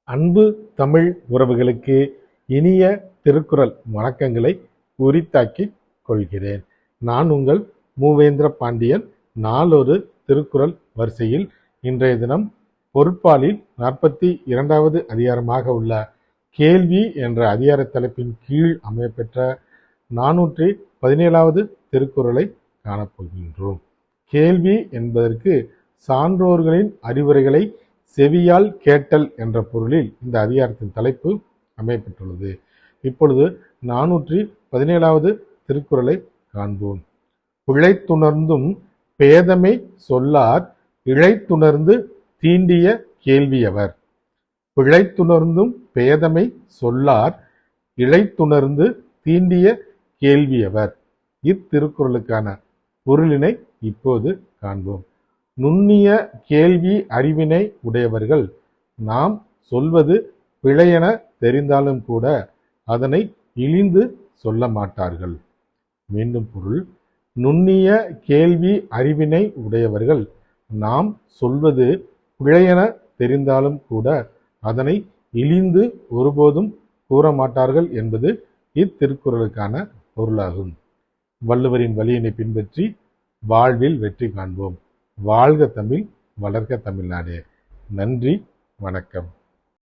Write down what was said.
அன்பு தமிழ் உறவுகளுக்கு இனிய திருக்குறள் வணக்கங்களை உரித்தாக்கிக் கொள்கிறேன். நான் உங்கள் மூவேந்திர பாண்டியன். நாளொரு திருக்குறள் வரிசையில் இன்றைய தினம் பொருட்பாலில் 42வது அதிகாரமாக உள்ள கேள்வி என்ற அதிகார தலைப்பின் கீழ் அமையப்பெற்ற 417வது திருக்குறளை காணப்போகின்றோம். கேள்வி என்பதற்கு சான்றோர்களின் அறிவுரைகளை செவியால் கேட்டல் என்ற பொருளில் இந்த அதிகாரத்தின் தலைப்பு அமையப்பட்டுள்ளது. இப்பொழுது 417வது திருக்குறளை காண்போம். பிழைத்துணர்ந்தும் பேதமை சொல்லார் இழைத்துணர்ந்து தீண்டிய கேள்வியவர். பிழைத்துணர்ந்தும் பேதமை சொல்லார் இழைத்துணர்ந்து தீண்டிய கேள்வியவர். இத்திருக்குறளுக்கான பொருளினை இப்போது காண்போம். நுண்ணிய கேள்வி அறிவினை உடையவர்கள் நாம் சொல்வது பிழையென தெரிந்தாலும் கூட அதனை இழிந்து சொல்ல மாட்டார்கள். மீண்டும் பொருள். நுண்ணிய கேள்வி அறிவினை உடையவர்கள் நாம் சொல்வது பிழையென தெரிந்தாலும் கூட அதனை இழிந்து ஒருபோதும் கூற மாட்டார்கள் என்பது இத்திருக்குறளுக்கான பொருளாகும். வள்ளுவரின் வழியினை பின்பற்றி வாழ்வில் வெற்றி காண்போம். வாழ்க தமிழ், வளர்க தமிழ்நாடு. நன்றி, வணக்கம்.